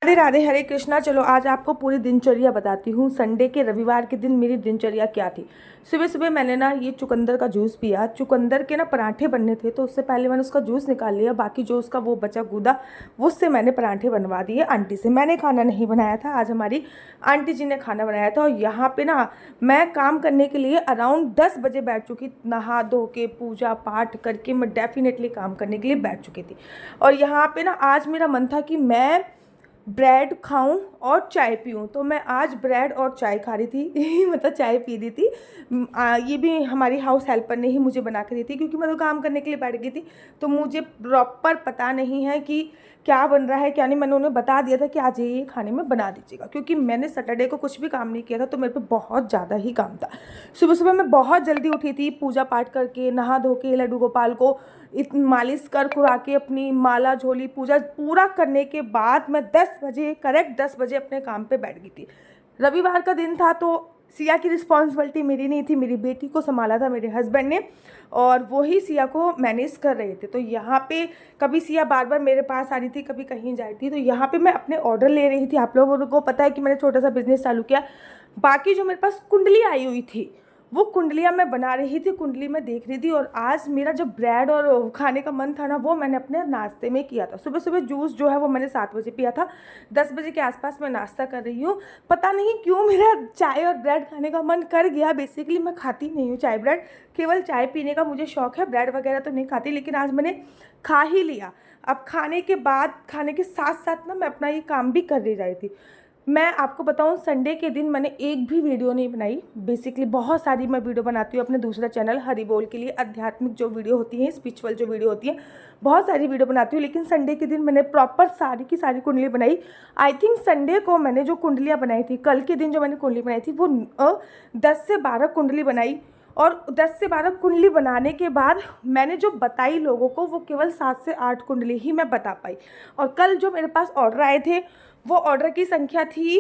राधे राधे, हरे कृष्णा। चलो आज आपको पूरी दिनचर्या बताती हूँ। संडे के रविवार के दिन मेरी दिनचर्या क्या थी। सुबह सुबह मैंने ना ये चुकंदर का जूस पिया। चुकंदर के ना पराठे बनने थे तो उससे पहले मैंने उसका जूस निकाल लिया। बाकी जो उसका वो बचा गूदा वो उससे मैंने पराठे बनवा दिए आंटी से। मैंने खाना नहीं बनाया था, आज हमारी आंटी जी ने खाना बनाया था। और यहाँ पे ना मैं काम करने के लिए अराउंड 10 बजे बैठ चुकी, नहा धो के पूजा पाठ करके मैं डेफिनेटली काम करने के लिए बैठ चुकी थी। और यहाँ पे ना आज मेरा मन था कि मैं ब्रेड खाऊं और चाय पीऊं, तो मैं आज ब्रेड और चाय खा रही थी मतलब चाय पी रही थी। ये भी हमारी हाउस हेल्पर ने ही मुझे बना के दी थी, क्योंकि मैं तो काम करने के लिए बैठ गई थी तो मुझे प्रॉपर पता नहीं है कि क्या बन रहा है क्या नहीं। मैंने उन्हें बता दिया था कि आज ये खाने में बना दीजिएगा, क्योंकि मैंने सैटरडे को कुछ भी काम नहीं किया था तो मेरे पे बहुत ज़्यादा ही काम था। सुबह सुबह मैं बहुत जल्दी उठी थी, पूजा पाठ करके नहा धो के लड्डू गोपाल को मालिश कर कुरा के अपनी माला झोली पूजा पूरा करने के बाद मैं 10 बजे करेक्ट 10 बजे अपने काम पे बैठ गई थी। रविवार का दिन था तो सिया की रिस्पॉन्सिबिलिटी मेरी नहीं थी, मेरी बेटी को संभाला था मेरे हस्बैंड ने और वो ही सिया को मैनेज कर रहे थे। तो यहाँ पे कभी सिया बार बार मेरे पास आ रही थी, कभी कहीं जा रही थी, तो यहाँ पे मैं अपने ऑर्डर ले रही थी। आप लोगों को पता है कि मैंने छोटा सा बिजनेस चालू किया। बाकी जो मेरे पास कुंडली आई हुई थी वो कुंडलियाँ मैं बना रही थी, कुंडली में देख रही थी। और आज मेरा जो ब्रेड और खाने का मन था ना वो मैंने अपने नाश्ते में किया था। सुबह सुबह जूस जो है वो मैंने 7 बजे पिया था। 10 बजे के आसपास मैं नाश्ता कर रही हूँ। पता नहीं क्यों मेरा चाय और ब्रेड खाने का मन कर गया। बेसिकली मैं खाती नहीं हूँ चाय ब्रेड, केवल चाय पीने का मुझे शौक है, ब्रेड वगैरह तो नहीं खाती, लेकिन आज मैंने खा ही लिया। अब खाने के बाद खाने के साथ साथ ना मैं अपना ये काम भी कर रही जा रही थी। मैं आपको बताऊं संडे के दिन मैंने एक भी वीडियो नहीं बनाई। बेसिकली बहुत सारी मैं वीडियो बनाती हूँ अपने दूसरा चैनल हरि बोल के लिए, आध्यात्मिक जो वीडियो होती हैं, स्पिरिचुअल जो वीडियो होती है, बहुत सारी वीडियो बनाती हूँ। लेकिन संडे के दिन मैंने प्रॉपर सारी की सारी कुंडली बनाई। आई थिंक संडे को मैंने जो कुंडलियाँ बनाई थी, कल के दिन जो मैंने कुंडली बनाई थी वो 10 से 12 कुंडली बनाई। और 10 से 12 कुंडली बनाने के बाद मैंने जो बताई लोगों को वो केवल 7 से 8 कुंडली ही मैं बता पाई। और कल जो मेरे पास ऑर्डर आए थे वो ऑर्डर की संख्या थी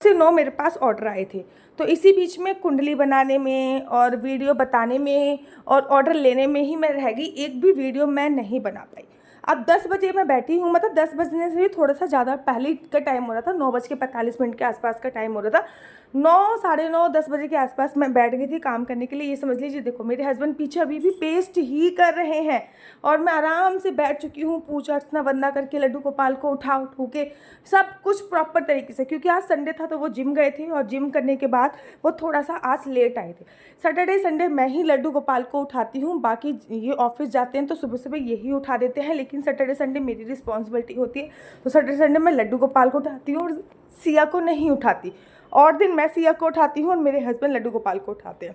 से 9 मेरे पास ऑर्डर आए थे। तो इसी बीच में कुंडली बनाने में और वीडियो बताने में और ऑर्डर लेने में ही मैं रह गई, एक भी वीडियो मैं नहीं बना पाई। अब 10 बजे मैं बैठी हूँ, मतलब 10 बजने से भी थोड़ा सा ज़्यादा पहले का टाइम हो रहा था, 9:45 के आसपास का टाइम हो रहा था। 9, साढ़े 9, 10 बजे के आसपास मैं बैठ गई थी काम करने के लिए। ये समझ लीजिए, देखो मेरे हस्बैंड पीछे अभी भी पेस्ट ही कर रहे हैं और मैं आराम से बैठ चुकी हूँ पूजा अर्चना वंदना करके, लड्डू गोपाल को उठा उठू के सब कुछ प्रॉपर तरीके से। क्योंकि आज संडे था तो वो जिम गए थे और जिम करने के बाद वो थोड़ा सा आज लेट आए थे। सैटरडे संडे मैं ही लड्डू गोपाल को उठाती हूँ, बाकी ये ऑफिस जाते हैं तो सुबह सुबह यही उठा देते हैं, लेकिन सैटरडे संडे मेरी रिस्पॉन्सिबिलिटी होती है। तो सैटरडे संडे मैं लड्डू गोपाल को उठाती हूँ और सिया को नहीं उठाती। और दिन मैं सिया को उठाती हूँ और मेरे हस्बैंड लड्डू गोपाल को उठाते हैं।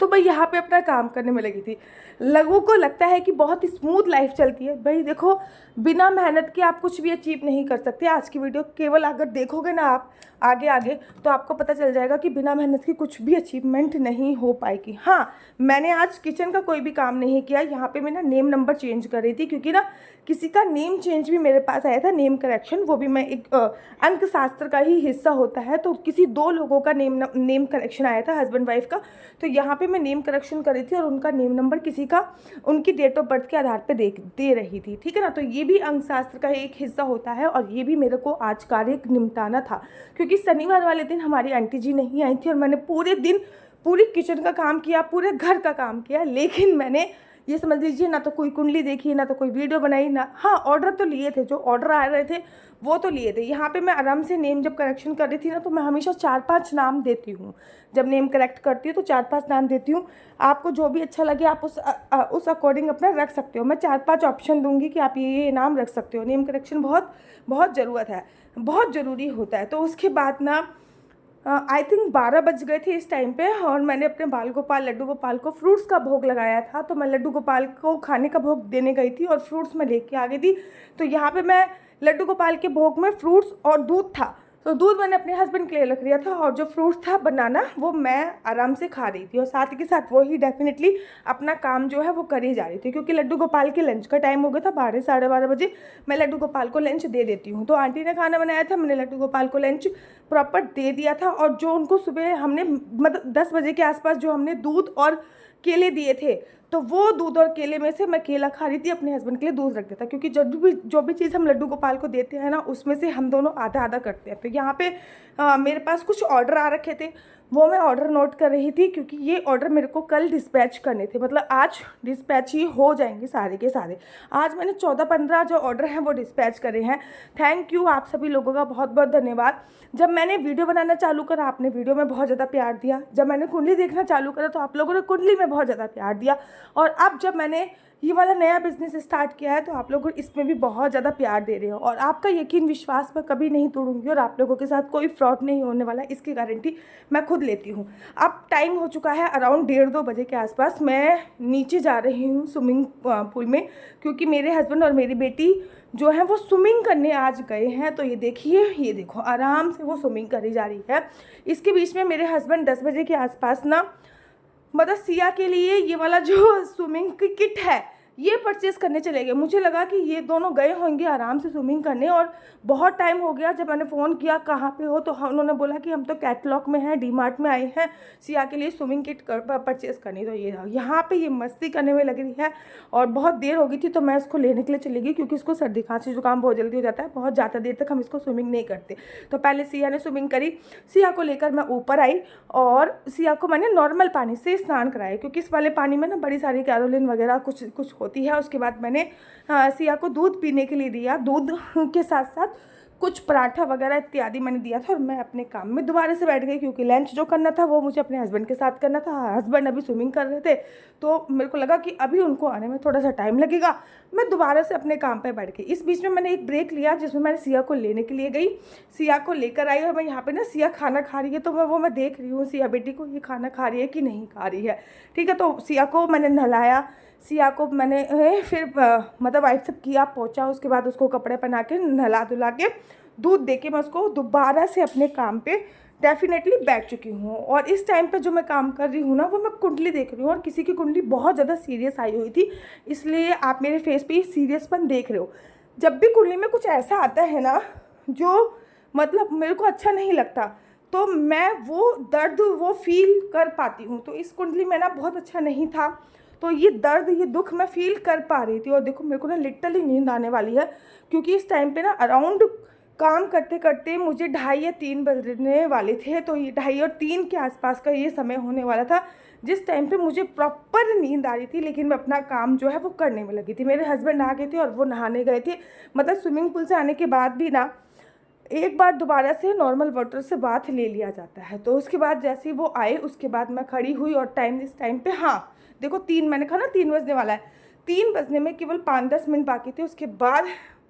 तो भाई यहाँ पे अपना काम करने में लगी थी। लोगों को लगता है कि बहुत ही स्मूथ लाइफ चलती है। भाई देखो, बिना मेहनत के आप कुछ भी अचीव नहीं कर सकते। आज की वीडियो केवल अगर देखोगे ना आप आगे आगे तो आपको पता चल जाएगा कि बिना मेहनत के कुछ भी अचीवमेंट नहीं हो पाएगी। हाँ, मैंने आज किचन का कोई भी काम नहीं किया। यहाँ पे मैं ना नेम नंबर चेंज कर रही थी, क्योंकि ना किसी का नेम चेंज भी मेरे पास आया था, नेम करेक्शन। वो भी मैं एक अंक शास्त्र का ही हिस्सा होता है, तो किसी 2 लोगों का नेम करेक्शन आया था, हस्बैंड वाइफ का। तो यहाँ पे मैं नेम करेक्शन कर रही थी और उनका नेम नंबर किसी का उनकी डेट ऑफ बर्थ के आधार पे दे रही थी, ठीक है ना। तो ये भी अंक शास्त्र का एक हिस्सा होता है और ये भी मेरे को आज कार्य निपटाना था, क्योंकि शनिवार वाले दिन हमारी आंटी जी नहीं आई थी और मैंने पूरे दिन पूरी किचन का काम किया, पूरे घर का काम किया। लेकिन मैंने ये समझ लीजिए ना तो कोई कुंडली देखी, ना तो कोई वीडियो बनाई, ना हाँ ऑर्डर तो लिए थे, जो ऑर्डर आ रहे थे वो तो लिए थे। यहाँ पे मैं आराम से नेम जब करेक्शन कर रही थी ना तो मैं हमेशा 4-5 नाम देती हूँ। जब नेम करेक्ट करती हूँ तो 4-5 नाम देती हूँ। आपको जो भी अच्छा लगे आप उस अकॉर्डिंग अपना रख सकते हो। मैं 4-5 ऑप्शन दूंगी कि आप ये नाम रख सकते हो। नेम करेक्शन बहुत बहुत ज़रूरत है, बहुत ज़रूरी होता है। तो उसके बाद ना आई थिंक 12 बज गए थे इस टाइम पे और मैंने अपने बाल गोपाल लड्डू गोपाल को फ्रूट्स का भोग लगाया था। तो मैं लड्डू गोपाल को खाने का भोग देने गई थी और फ्रूट्स मैं लेके आ गई थी। तो यहाँ पे मैं लड्डू गोपाल के भोग में फ्रूट्स और दूध था, तो दूध मैंने अपने हस्बैंड के लिए रख लिया था और जो फ्रूट्स था बनाना वो मैं आराम से खा रही थी। और साथ के साथ वो ही डेफिनेटली अपना काम जो है वो कर ही जा रही थी, क्योंकि लड्डू गोपाल के लंच का टाइम हो गया था। 12 साढ़े 12 बजे मैं लड्डू गोपाल को लंच दे देती हूँ। तो आंटी ने खाना बनाया था, मैंने लड्डू गोपाल को लंच प्रॉपर दे दिया था। और जो उनको सुबह हमने मतलब 10 बजे के आसपास जो हमने दूध और केले दिए थे, तो वो दूध और केले में से मैं केला खा रही थी, अपने हस्बैंड के लिए दूध रख देता, क्योंकि जो भी चीज़ हम लड्डू गोपाल को देते हैं ना, उसमें से हम दोनों आधा आधा करते हैं। तो यहाँ पे मेरे पास कुछ ऑर्डर आ रखे थे, वो मैं ऑर्डर नोट कर रही थी, क्योंकि ये ऑर्डर मेरे को कल डिस्पैच करने थे, मतलब आज डिस्पैच ही हो जाएंगे सारे के सारे। आज मैंने 14-15 जो ऑर्डर हैं वो डिस्पैच करे हैं। थैंक यू आप सभी लोगों का, बहुत बहुत धन्यवाद। जब मैंने वीडियो बनाना चालू करा, आपने वीडियो में बहुत ज़्यादा प्यार दिया। जब मैंने कुंडली देखना चालू करा तो आप लोगों ने कुंडली में बहुत ज़्यादा प्यार दिया। और अब जब मैंने ये वाला नया बिज़नेस स्टार्ट किया है तो आप लोग इसमें भी बहुत ज़्यादा प्यार दे रहे हो। और आपका यकीन विश्वास मैं कभी नहीं तोड़ूंगी, और आप लोगों के साथ कोई फ्रॉड नहीं होने वाला, इसकी गारंटी मैं खुद लेती हूँ। अब टाइम हो चुका है अराउंड 1:30-2 बजे के आसपास। मैं नीचे जा रही हूँ स्विमिंग पूल में, क्योंकि मेरे हस्बैंड और मेरी बेटी जो है वो स्विमिंग करने आज गए हैं। तो ये देखिए, ये देखो आराम से वो स्विमिंग करी जा रही है। इसके बीच में मेरे हस्बैंड 10 बजे के आसपास ना, मतलब सिया के लिए ये वाला जो स्विमिंग की किट है ये परचेज़ करने चले गए। मुझे लगा कि ये दोनों गए होंगे आराम से स्विमिंग करने, और बहुत टाइम हो गया। जब मैंने फ़ोन किया कहाँ पे हो, तो उन्होंने बोला कि हम तो कैटलॉग में हैं, डीमार्ट में आए हैं सिया के लिए स्विमिंग किट परचेज़ करनी। तो ये यहाँ पे ये मस्ती करने में लग रही है, और बहुत देर हो गई थी तो मैं इसको लेने के लिए चली गई, क्योंकि इसको सर्दी खांसी जुकाम बहुत जल्दी हो जाता है, बहुत ज़्यादा देर तक हम इसको स्विमिंग नहीं करते। तो पहले सिया ने स्विमिंग करी, सिया को लेकर मैं ऊपर आई, और सिया को मैंने नॉर्मल पानी से स्नान कराया, क्योंकि इस वाले पानी में ना बड़ी सारी कैरोलिन वगैरह कुछ होती है। उसके बाद मैंने सिया को दूध पीने के लिए दिया, दूध के साथ साथ कुछ पराठा वगैरह इत्यादि मैंने दिया था, और मैं अपने काम में दोबारा से बैठ गई, क्योंकि लंच जो करना था वो मुझे अपने हस्बैंड के साथ करना था। हस्बैंड अभी स्विमिंग कर रहे थे, तो मेरे को लगा कि अभी उनको आने में थोड़ा सा टाइम लगेगा, मैं दोबारा से अपने काम पे बैठ गई। इस बीच में मैंने एक ब्रेक लिया, जिसमें मैंने सिया को लेने के लिए गई, सिया को लेकर आई, और मैं यहाँ पे ना सिया खाना खा रही है, तो मैं देख रही हूँ सिया बेटी को ये खाना खा रही है कि नहीं खा रही है। ठीक है, तो सिया को मैंने नहलाया, सिया को मैंने फिर मतलब वाइफ सब किया, पहुँचा, उसके बाद उसको कपड़े पहना के नहला धुला के दूध दे के मैं उसको दोबारा से अपने काम पे डेफिनेटली बैठ चुकी हूँ। और इस टाइम पे जो मैं काम कर रही हूँ ना, वो मैं कुंडली देख रही हूँ, और किसी की कुंडली बहुत ज़्यादा सीरियस आई हुई थी, इसलिए आप मेरे फेस पे सीरियसपन देख रहे हो। जब भी कुंडली में कुछ ऐसा आता है ना जो मतलब मेरे को अच्छा नहीं लगता, तो मैं वो दर्द वो फील कर पाती हूँ। तो इस कुंडली में ना बहुत अच्छा नहीं था, तो ये दर्द ये दुख मैं फील कर पा रही थी। और देखो मेरे को ना लिटरली नींद आने वाली है, क्योंकि इस टाइम पे ना अराउंड काम करते करते मुझे 2:30 या 3 बजने वाले थे। तो ये 2:30 और 3 के आसपास का ये समय होने वाला था, जिस टाइम पे मुझे प्रॉपर नींद आ रही थी, लेकिन मैं अपना काम जो है वो करने में लगी थी। मेरे हस्बैंड आ गए थे और वो नहाने गए थे, मतलब स्विमिंग पूल से आने के बाद भी ना एक बार दोबारा से नॉर्मल वाटर से बाथ ले लिया जाता है। तो उसके बाद जैसे ही वो आए, उसके बाद मैं खड़ी हुई, और इस टाइम पे हाँ देखो 3 मैंने कहा ना 3 बजने वाला है, 3 बजने में केवल 5-10 मिनट बाकी थे। उसके बाद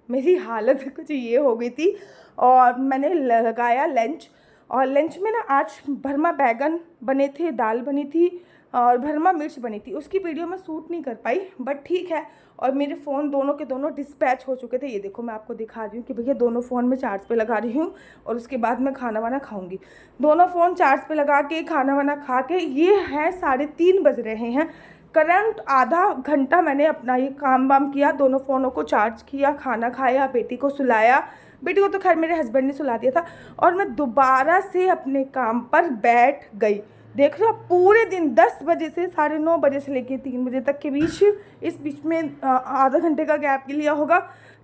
मेरी हालत कुछ ये हो गई थी, और मैंने लगाया लंच। और लंच में ना आज भरमा बैगन बने थे, दाल बनी थी, और भरमा मिर्च बनी थी। उसकी वीडियो मैं शूट नहीं कर पाई, बट ठीक है। और मेरे फ़ोन दोनों के दोनों डिस्पैच हो चुके थे। ये देखो मैं आपको दिखा रही हूँ कि भैया दोनों फ़ोन में चार्ज पे लगा रही हूँ, और उसके बाद मैं खाना वाना खाऊंगी। दोनों फ़ोन चार्ज पे लगा के खाना वाना खा के ये है 3:30 बज रहे हैं। करंट आधा घंटा मैंने अपना ये काम वाम किया, दोनों फ़ोनों को चार्ज किया, खाना खाया, बेटी को सुलाया। बेटी को तो खैर मेरे हस्बैंड ने सुला दिया था, और मैं दोबारा से अपने काम पर बैठ गई। देख रहे हो पूरे दिन 10 बजे से 9:30 बजे से लेकर 3 बजे तक के बीच, इस बीच में आधा घंटे का गैप लिया होगा।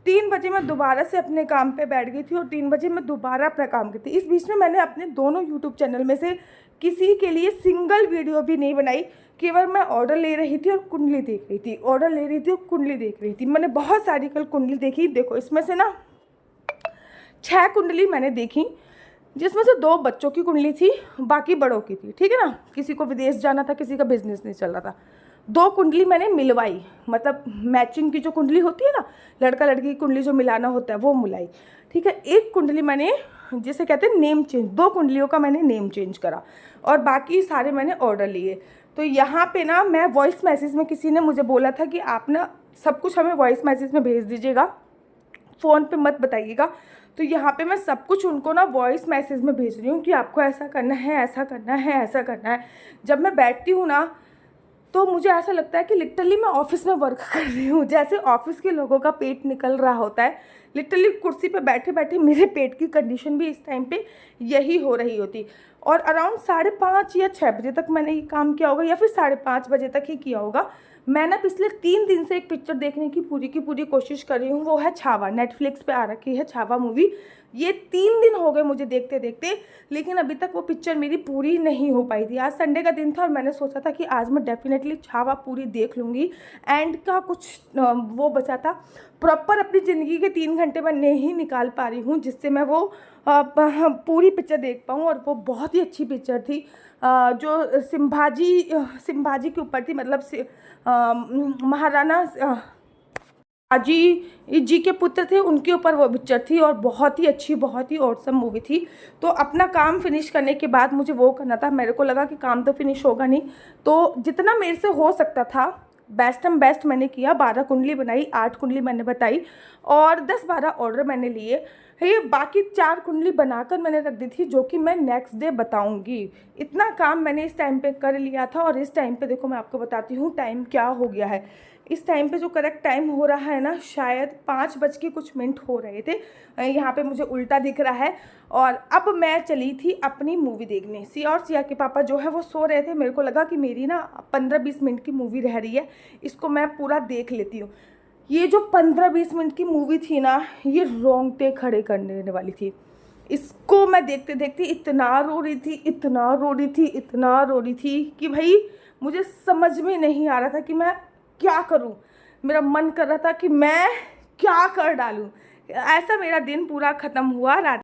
3 बजे मैं दोबारा से अपने काम पे बैठ गई थी, और 3 बजे मैं दोबारा अपना काम की थी। इस बीच में मैंने अपने दोनों यूट्यूब चैनल में से किसी के लिए सिंगल वीडियो भी नहीं बनाई, केवल मैं ऑर्डर ले रही थी और कुंडली देख रही थी, ऑर्डर ले रही थी और कुंडली देख रही थी। मैंने बहुत सारी कल कुंडली देखी। देखो इसमें से ना 6 कुंडली मैंने देखी, जिसमें से 2 बच्चों की कुंडली थी, बाकी बड़ों की थी। ठीक है ना, किसी को विदेश जाना था, किसी का बिजनेस नहीं चल रहा था। 2 कुंडली मैंने मिलवाई, मतलब मैचिंग की जो कुंडली होती है ना, लड़का लड़की की कुंडली जो मिलाना होता है वो मिलाई। ठीक है, एक कुंडली मैंने जिसे कहते हैं नेम चेंज, 2 कुंडलियों का मैंने नेम चेंज करा, और बाकी सारे मैंने ऑर्डर लिए। तो यहाँ पे ना मैं वॉइस मैसेज में, किसी ने मुझे बोला था कि आप ना सब कुछ हमें वॉइस मैसेज में भेज दीजिएगा, फ़ोन पे मत बताइएगा। तो यहाँ पे मैं सब कुछ उनको ना वॉइस मैसेज में भेज रही हूँ कि आपको ऐसा करना है, ऐसा करना है, ऐसा करना है। जब मैं बैठती हूँ ना तो मुझे ऐसा लगता है कि लिटरली मैं ऑफिस में वर्क कर रही हूँ, जैसे ऑफिस के लोगों का पेट निकल रहा होता है, लिटरली कुर्सी पे बैठे बैठे मेरे पेट की कंडीशन भी इस टाइम पे यही हो रही होती। और अराउंड 5:30 या 6 बजे तक मैंने ये काम किया होगा, या फिर 5:30 बजे तक ही किया होगा। मैं ना पिछले 3 दिन से एक पिक्चर देखने की पूरी कोशिश कर रही हूँ, वो है छावा। नेटफ्लिक्स पे आ रखी है छावा मूवी। ये 3 दिन हो गए मुझे देखते देखते, लेकिन अभी तक वो पिक्चर मेरी पूरी नहीं हो पाई थी। आज संडे का दिन था और मैंने सोचा था कि आज मैं डेफिनेटली छावा पूरी देख लूँगी। एंड का कुछ वो बचा था, प्रॉपर अपनी ज़िंदगी के 3 घंटे मैं नहीं निकाल पा रही हूँ जिससे मैं वो पूरी पिक्चर देख पाऊँ। और वो बहुत ही अच्छी पिक्चर थी, जो सिंभाजी के ऊपर थी, मतलब महाराणा शिवाजी जी के पुत्र थे, उनके ऊपर वो पिक्चर थी। और बहुत ही अच्छी, बहुत ही ऑसम मूवी थी। तो अपना काम फिनिश करने के बाद मुझे वो करना था। मेरे को लगा कि काम तो फिनिश होगा नहीं, तो जितना मेरे से हो सकता था बेस्ट मैंने किया। 12 कुंडली बनाई, 8 कुंडली मैंने बताई और 10-12 ऑर्डर मैंने लिए। ये बाकी 4 कुंडली बनाकर मैंने रख दी थी, जो कि मैं नेक्स्ट डे बताऊंगी। इतना काम मैंने इस टाइम पे कर लिया था। और इस टाइम पे देखो, मैं आपको बताती हूँ टाइम क्या हो गया है। इस टाइम पे जो करेक्ट टाइम हो रहा है ना, शायद 5 बज के कुछ मिनट हो रहे थे। यहाँ पे मुझे उल्टा दिख रहा है। और अब मैं चली थी अपनी मूवी देखने। सिया के पापा जो है वो सो रहे थे। मेरे को लगा कि मेरी ना 15-20 मिनट की मूवी रह रही है, इसको मैं पूरा देख लेती हूँ। ये जो 15-20 मिनट की मूवी थी ना, ये रोंगटे खड़े करने वाली थी। इसको मैं देखते देखते इतना रो रही थी कि भाई मुझे समझ में नहीं आ रहा था कि मैं क्या करूं। मेरा मन कर रहा था कि मैं क्या कर डालूं। ऐसा मेरा दिन पूरा ख़त्म हुआ। रात